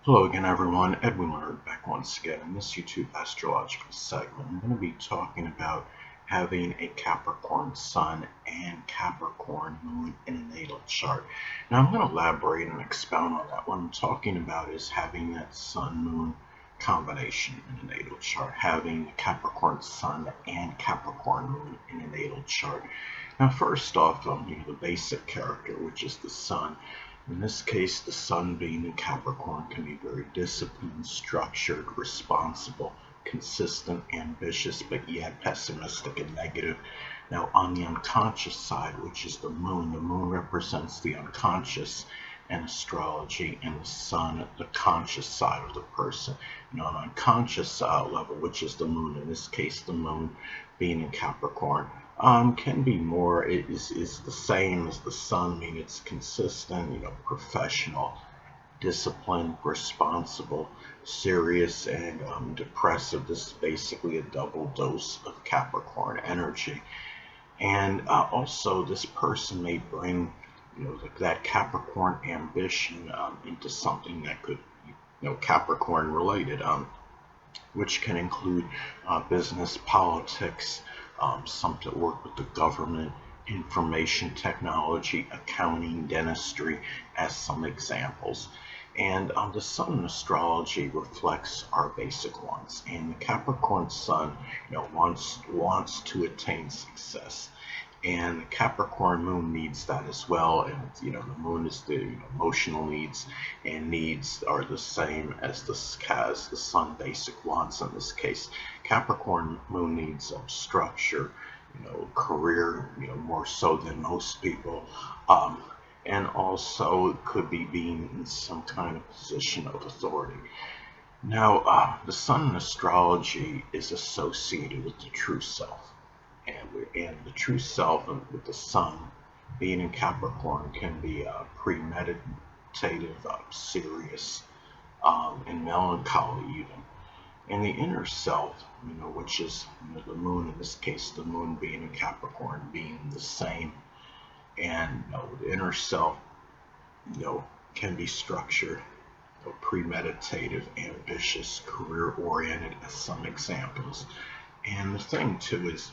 Hello again, everyone. Edwin Learnard back once again in this YouTube astrological segment. I'm going to be talking about having a Capricorn Sun and Capricorn Moon in a natal chart. Now, I'm going to elaborate and expound on that. What I'm talking about is having that Sun-Moon combination in a natal chart, having the Capricorn Sun and Capricorn Moon in a natal chart. Now, first off, the basic character, which is the Sun. In this case, the Sun being in Capricorn can be very disciplined, structured, responsible, consistent, ambitious, but yet pessimistic and negative. Now, on the unconscious side, which is the Moon represents the unconscious in astrology, and the Sun, the conscious side of the person. And on unconscious level, which is the Moon, in this case, the Moon being in Capricorn, can be more, is the same as the Sun. I mean, it's consistent, professional, disciplined, responsible, serious, and depressive. This is basically a double dose of Capricorn energy. And also, this person may bring, like that Capricorn ambition into something that could, Capricorn related. Which can include business, politics, some to work with the government, information technology, accounting, dentistry, as some examples. And the Sun in astrology reflects our basic wants, and the Capricorn Sun, wants to attain success. And the Capricorn Moon needs that as well. And the Moon is the emotional needs, and needs are the same as the Sun basic wants. In this case, Capricorn Moon needs structure, career, more so than most people. Um, and also could be being in some kind of position of authority. Now, the Sun in astrology is associated with the true self, and the true self with the Sun being in Capricorn can be premeditative, serious, and melancholy even. And the inner self, which is the Moon, in this case, the Moon being in Capricorn, being the same, and the inner self, you know, can be structured, premeditative, ambitious, career-oriented, as some examples. And the thing too is,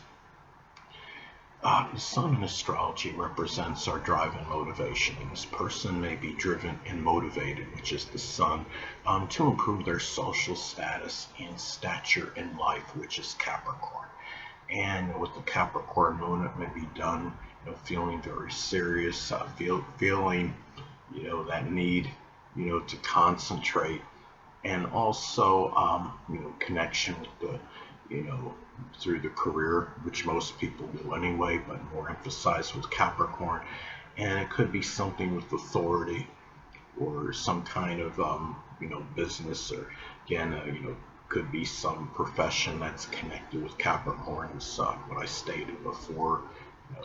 the Sun in astrology represents our drive and motivation, and this person may be driven and motivated, which is the Sun, to improve their social status and stature in life, which is Capricorn. And with the Capricorn Moon, it may be done, feeling very serious, feeling, that need, to concentrate, and also, connection with you know, through the career, which most people do anyway, but more emphasized with Capricorn. And it could be something with authority or some kind of, business, or again, could be some profession that's connected with Capricorn, as what I stated before,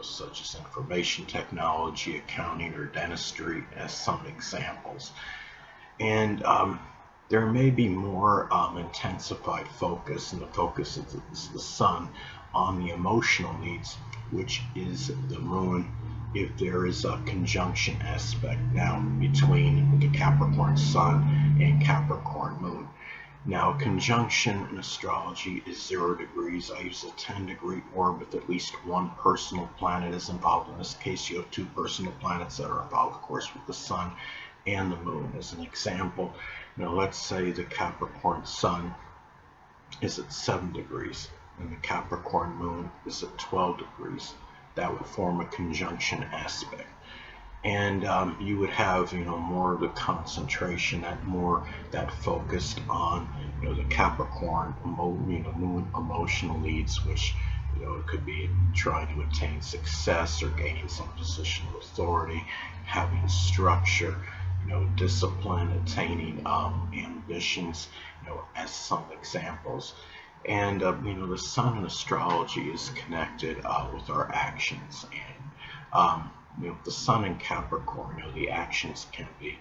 such as information technology, accounting, or dentistry, as some examples. And there may be more intensified focus, and the focus is the Sun on the emotional needs, which is the Moon, if there is a conjunction aspect now between the Capricorn Sun and Capricorn Moon. Now, conjunction in astrology is 0 degrees. I use a 10-degree orb with at least one personal planet is involved. In this case, you have two personal planets that are involved, of course, with the Sun and the Moon. As an example, let's say the Capricorn Sun is at 7 degrees and the Capricorn Moon is at 12 degrees. That would form a conjunction aspect. And you would have, more of the concentration, that focused on, the Capricorn, Moon emotional needs, which, it could be trying to attain success or gaining some position of authority, having structure, discipline, attaining ambitions, as some examples. And the Sun in astrology is connected with our actions, and the Sun in Capricorn, the actions can be,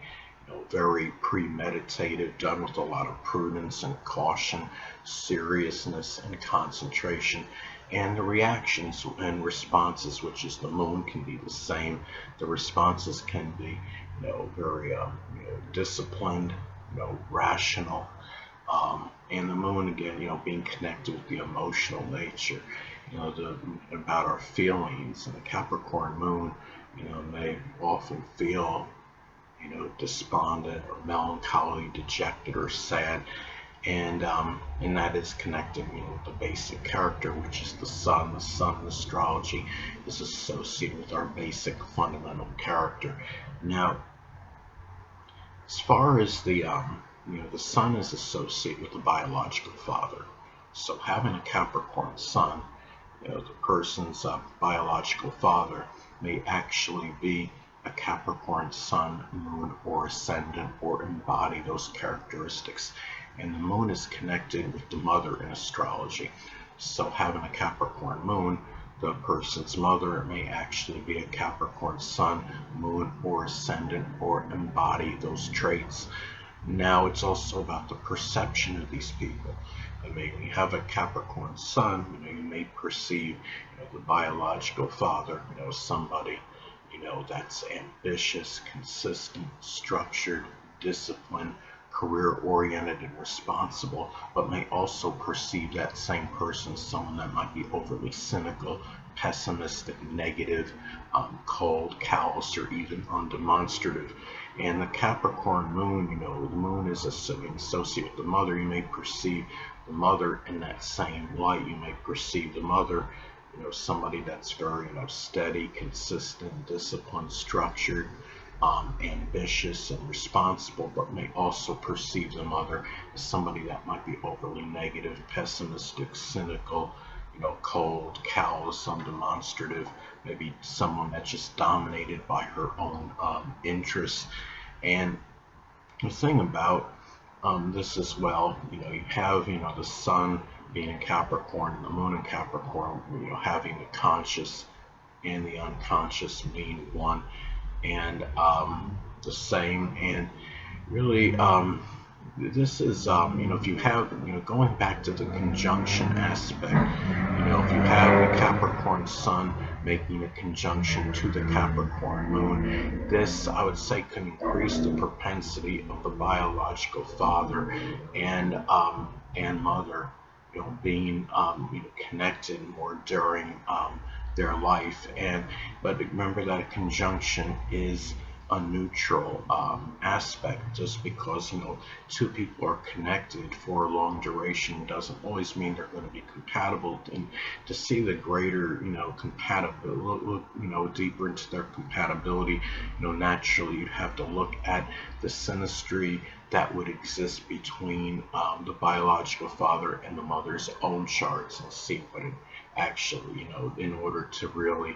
very premeditated, done with a lot of prudence and caution, seriousness and concentration. And the reactions and responses, which is the Moon, can be the same. The responses can be, very, disciplined, rational. And the moon again, being connected with the emotional nature, about our feelings. And the Capricorn moon, may often feel, despondent or melancholy, dejected or sad. And that is connected, with the basic character, which is the sun. The sun in astrology is associated with our basic fundamental character. Now, as far as the sun is associated with the biological father. So having a Capricorn sun, the person's biological father may actually be a Capricorn sun, moon, or ascendant, or embody those characteristics. And the moon is connected with the mother in astrology. So having a Capricorn moon, the person's mother may actually be a Capricorn sun, moon, or ascendant, or embody those traits. Now it's also about the perception of these people. I mean, when you have a Capricorn sun, you may perceive, the biological father, somebody, that's ambitious, consistent, structured, disciplined, career-oriented, and responsible, but may also perceive that same person as someone that might be overly cynical, pessimistic, negative, cold, callous, or even undemonstrative. And the Capricorn moon, the moon is associated with the mother. You may perceive the mother in that same light. You may perceive the mother, somebody that's very, steady, consistent, disciplined, structured, ambitious, and responsible, but may also perceive the mother as somebody that might be overly negative, pessimistic, cynical, cold, callous, undemonstrative, maybe someone that's just dominated by her own interests. And the thing about this as well, you have, the sun being in Capricorn, the moon in Capricorn, having the conscious and the unconscious being one and the same. And really, this is, if you have, going back to the conjunction aspect, if you have the Capricorn sun making a conjunction to the Capricorn moon, this, I would say, can increase the propensity of the biological father and mother, being, connected more during their life. But remember that a conjunction is a neutral aspect. Just because two people are connected for a long duration doesn't always mean they're going to be compatible. And to see the greater compatibility, look deeper into their compatibility, naturally you'd have to look at the synastry that would exist between the biological father and the mother's own charts, and see what it actually, in order to really,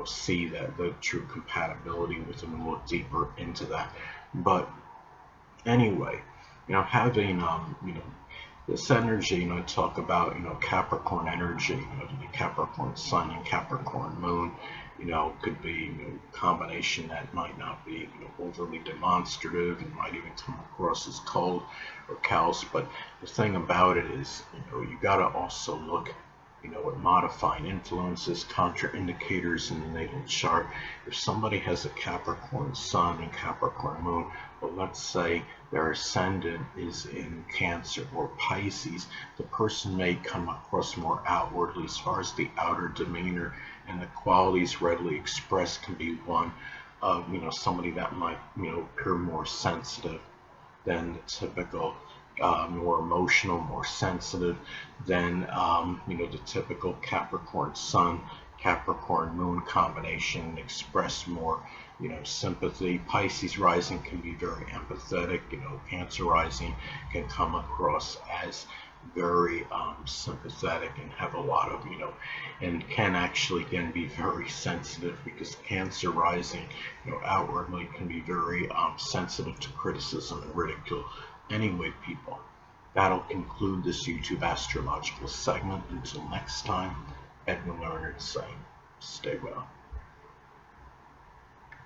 see that the true compatibility with them, and look deeper into that. But anyway, having, this energy, talk about, Capricorn energy, the Capricorn sun and Capricorn moon, could be a combination that might not be, overly demonstrative, and might even come across as cold or callous. But the thing about it is, you got to also look, at modifying influences, contraindicators in the natal chart. If somebody has a Capricorn sun and Capricorn moon, but let's say their ascendant is in Cancer or Pisces, the person may come across more outwardly as far as the outer demeanor, and the qualities readily expressed can be one of, somebody that might, appear more sensitive than the typical, more emotional, more sensitive than, the typical Capricorn sun, Capricorn moon combination, express more, sympathy. Pisces rising can be very empathetic. Cancer rising can come across as very sympathetic and have a lot of, and can actually again be very sensitive, because Cancer rising, outwardly can be very sensitive to criticism and ridicule. Anyway, people, that'll conclude this YouTube astrological segment. Until next time, Edwin Learnard saying, stay well.